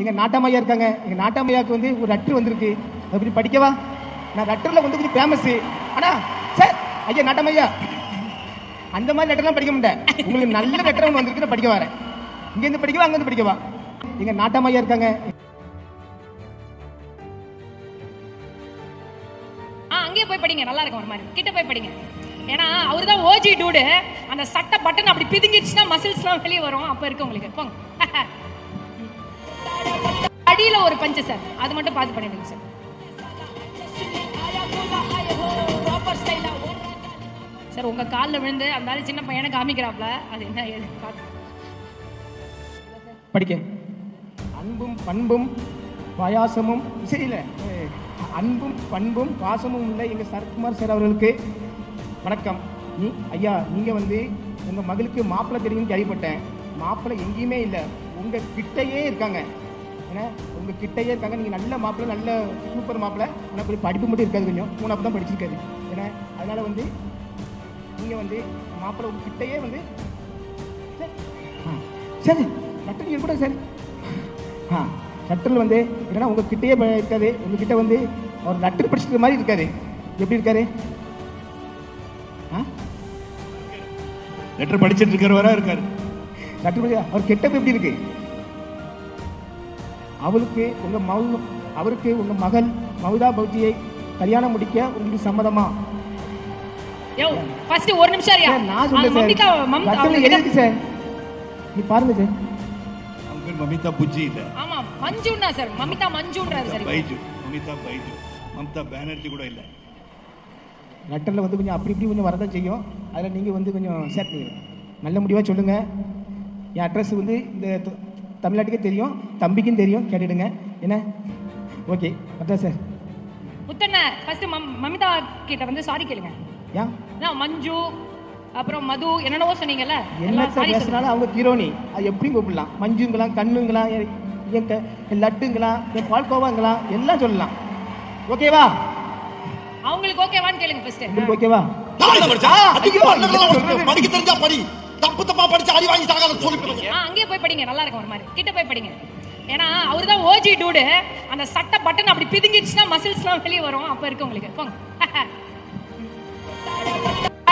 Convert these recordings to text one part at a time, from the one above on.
எங்க நாட்டாமையா இருக்காங்க. எங்க நாட்டாமையாவுக்கு வந்து ஒரு லெட்டர் வந்திருக்கு. அதை பற்றி படிக்கவா? நான் லெட்டர்ல வந்து கொஞ்சம் ஃபேமஸ். ஆனா சார் ஐயா நாட்டாமையா அந்த மாதிரி லெட்டர்லாம் படிக்க மாட்டேன். உங்களுக்கு நல்ல லெட்டர் ஒன்று வந்திருக்கு, நான் படிக்க வரேன். இங்க இருந்து படிக்கவா அங்க இருந்து படிக்கவா? எங்க நாட்டாமையா இருக்காங்க. அங்கேயே போய் படிங்க, நல்லா இருக்கும். ஒரு மாதிரி கிட்ட போய் படிங்க. ஏன்னா அவரு தான் ஓஜி டூடு. அந்த சட்டை பட்டன் அப்படி பிதுங்கிடுச்சுன்னா மசில்ஸ்லாம் வெளியே வரும். அப்ப இருக்கு உங்களுக்கு. போங்க. அடியில ஒரு பஞ்சு சார், அது மட்டும் பார்த்து பண்ணிடுங்க சார். சார் உங்க காலில் விழுந்து அந்த சின்ன பையனை காமிக்கிறாப்ல, அது என்ன ஏது பார்த்து படிக்க. அன்பும் பண்பும் பாயாசமும் சரியில்லை, அன்பும் பண்பும் பாசமும் உள்ள எங்கள் சரத்குமார் சார் அவர்களுக்கு வணக்கம். ஐயா நீங்கள் வந்து உங்கள் மகளுக்கு மாப்பிள்ளை தெரியும்னு கேள்விப்பட்டேன். மாப்பிள்ளை எங்கேயுமே இல்லை, உங்கள் கிட்டையே இருக்காங்க. ஏன்னா உங்கள் கிட்டையே இருக்காங்க. நீங்கள் நல்ல மாப்பிள்ளை, நல்ல சூப்பர் மாப்பிள்ளை. ஆனால் போய் படிப்பு மட்டும் இருக்காது, கொஞ்சம் 3 தான் படிச்சிருக்காரு. ஏன்னா அதனால் வந்து நீங்கள் வந்து மாப்பிள்ளை உங்கள் கிட்டையே வந்து சரி லெட்டர் நீங்கள் கூட சார் லெட்டரில் வந்து ஏன்னா உங்கள் கிட்டையே இருக்காது. உங்ககிட்ட வந்து அவர் லெட்டர் படிச்சுக்கிற மாதிரி இருக்காரு. எப்படி இருக்காரு? லெட்டர் படிச்சுட்டு இருக்கிறவரா இருக்காரு. லெட்டர் படிச்சு அவர் கெட்டப்பு எப்படி இருக்கு? அவருக்கு உங்க மகள் மவுதா பௌத்தியை கல்யாணம் முடிக்க உங்களுக்கு சம்மதமா? ஃபர்ஸ்ட் ஒரு நிமிஷம் ஐயா, நான் சொல்றேன் சார். எழுதுங்க சார், நீ பாருங்க சார். அவங்க மமிதா புஜ்ஜி இல்ல. ஆமா மஞ்சுன்னா சார், மமிதா மஞ்சுன்றாரு சார். பைஜு, மமிதா பைஜு, மம்தா பானர்ஜி கூட இல்ல. லெட்டரில் வந்து கொஞ்சம் அப்படி இப்படி கொஞ்சம் வரதான் செய்யும். அதில் நீங்கள் வந்து கொஞ்சம் சேர்த்து நல்ல முடிவாக சொல்லுங்கள். என் அட்ரஸ் வந்து இந்த தமிழ்நாட்டுக்கே தெரியும், தம்பிக்கும் தெரியும், கேட்டுடுங்க. என்ன okay address sir. Muthanna first Mamitha கிட்ட வந்து சாரி கேளுங்க. ஏன் மஞ்சு அப்புறம் மது என்னென்னவோ சொன்னீங்கல்ல, என்ன சார் பேசுனாலும் அவங்க ஹீரோனி, அது எப்படி கூப்பிடலாம்? மஞ்சுங்களா, கண்ணுங்களா, லட்டுங்களா, பால்கோவாங்களா, எல்லாம் சொல்லலாம். ஓகேவா? அவங்களுக்கு ஓகேவான்னு கேளுங்க ஃபர்ஸ்ட். உங்களுக்கு ஓகேவா? படிக்க தெரிஞ்சா படி, தப்பு தப்பா படிச்சு அடி வாங்கி சாகாத சொல்லி. அங்கேயே போய் படிங்க, நல்லா இருக்கும். ஒரு மாதிரி கிட்ட போய் படிங்க. ஏன்னா அவரு தான் ஓஜி டூடு. அந்த சட்டை பட்டன் அப்படி பிதுங்கிடுச்சுன்னா மசில்ஸ்லாம் வெளியே வரும். அப்ப இருக்கு உங்களுக்கு. போங்க.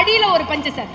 அடியில ஒரு பஞ்சு சார்.